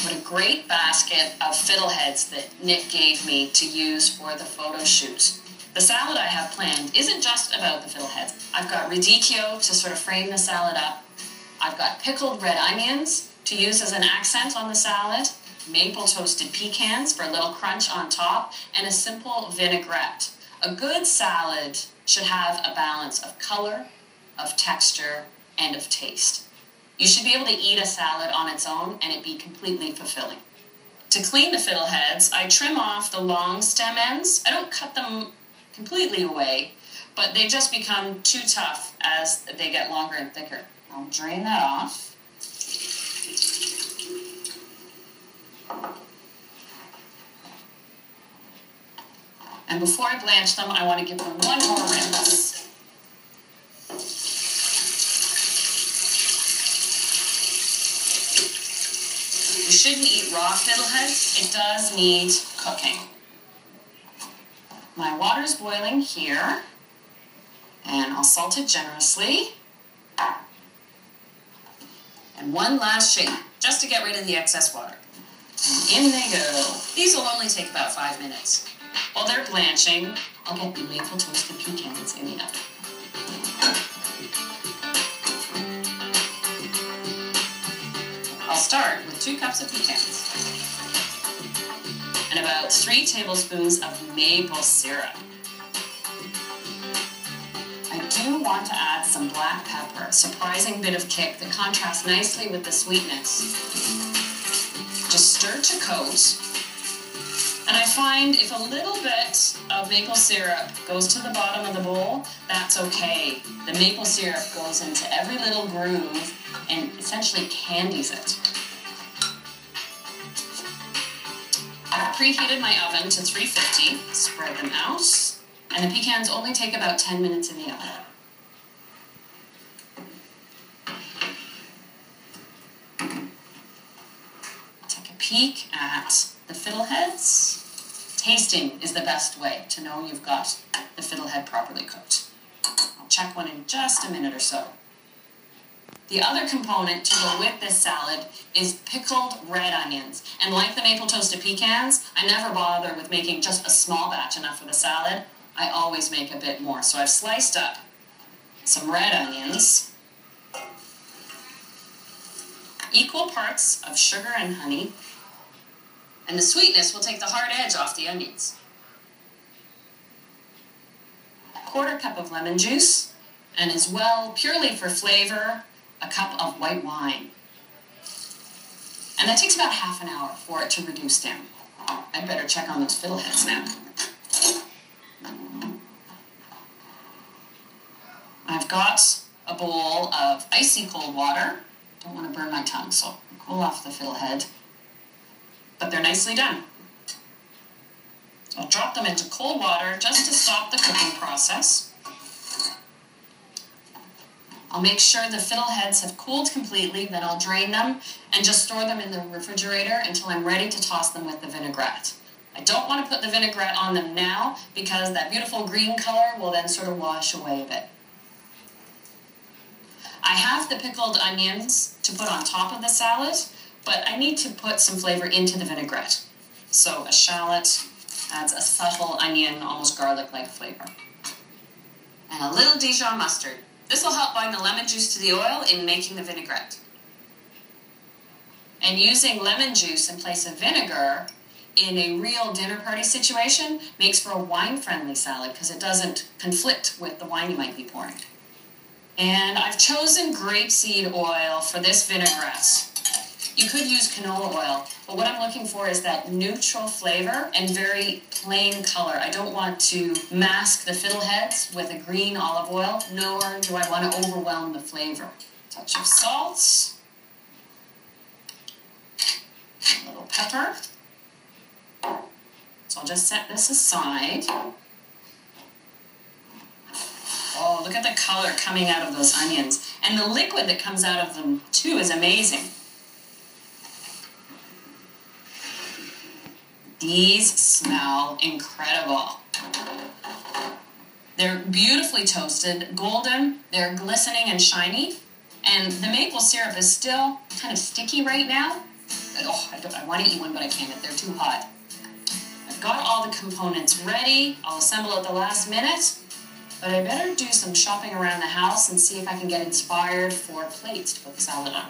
What a great basket of fiddleheads that Nick gave me to use for the photo shoot. The salad I have planned isn't just about the fiddleheads. I've got radicchio to sort of frame the salad up. I've got pickled red onions to use as an accent on the salad, maple toasted pecans for a little crunch on top, and a simple vinaigrette. A good salad should have a balance of color, of texture, and of taste. You should be able to eat a salad on its own and it be completely fulfilling. To clean the fiddleheads, I trim off the long stem ends. I don't cut them completely away, but they just become too tough as they get longer and thicker. I'll drain that off. And before I blanch them, I want to give them one more rinse. You shouldn't eat raw fiddleheads. It does need cooking. My water's boiling here, and I'll salt it generously. And one last shake, just to get rid of the excess water. And in they go. These will only take about 5 minutes. While they're blanching, I'll get the maple toasted pecans in the oven. I'll start with 2 cups of pecans and about 3 tablespoons of maple syrup. I do want to add some black pepper, a surprising bit of kick that contrasts nicely with the sweetness. Just stir to coat. And I find if a little bit of maple syrup goes to the bottom of the bowl, that's okay. The maple syrup goes into every little groove and essentially candies it. I've preheated my oven to 350, spread them out, and the pecans only take about 10 minutes in the oven. Take a peek at the fiddleheads. Tasting is the best way to know you've got the fiddlehead properly cooked. I'll check one in just a minute or so. The other component to go with this salad is pickled red onions. And like the maple toasted pecans, I never bother with making just a small batch enough for the salad. I always make a bit more. So I've sliced up some red onions, equal parts of sugar and honey, and the sweetness will take the hard edge off the onions. 1/4 cup of lemon juice, and as well, purely for flavor, a cup of white wine. And that takes about half an hour for it to reduce down. I'd better check on those fiddleheads now. I've got a bowl of icy cold water. Don't want to burn my tongue, so I'll cool off the fiddlehead. But they're nicely done. So I'll drop them into cold water just to stop the cooking process. I'll make sure the fiddleheads have cooled completely, then I'll drain them and just store them in the refrigerator until I'm ready to toss them with the vinaigrette. I don't want to put the vinaigrette on them now because that beautiful green color will then sort of wash away a bit. I have the pickled onions to put on top of the salad, but I need to put some flavor into the vinaigrette. So a shallot adds a subtle onion, almost garlic-like flavor. And a little Dijon mustard. This will help bind the lemon juice to the oil in making the vinaigrette. And using lemon juice in place of vinegar in a real dinner party situation makes for a wine-friendly salad because it doesn't conflict with the wine you might be pouring. And I've chosen grapeseed oil for this vinaigrette. You could use canola oil, but what I'm looking for is that neutral flavor and very plain color. I don't want to mask the fiddleheads with a green olive oil, nor do I want to overwhelm the flavor. Touch of salt, a little pepper. So I'll just set this aside. Oh, look at the color coming out of those onions. And the liquid that comes out of them, too, is amazing. These smell incredible. They're beautifully toasted, golden, they're glistening and shiny, and the maple syrup is still kind of sticky right now, I want to eat one, but I can't. They're too hot. I've got all the components ready. I'll assemble at the last minute. But I better do some shopping around the house and see if I can get inspired for plates to put the salad on.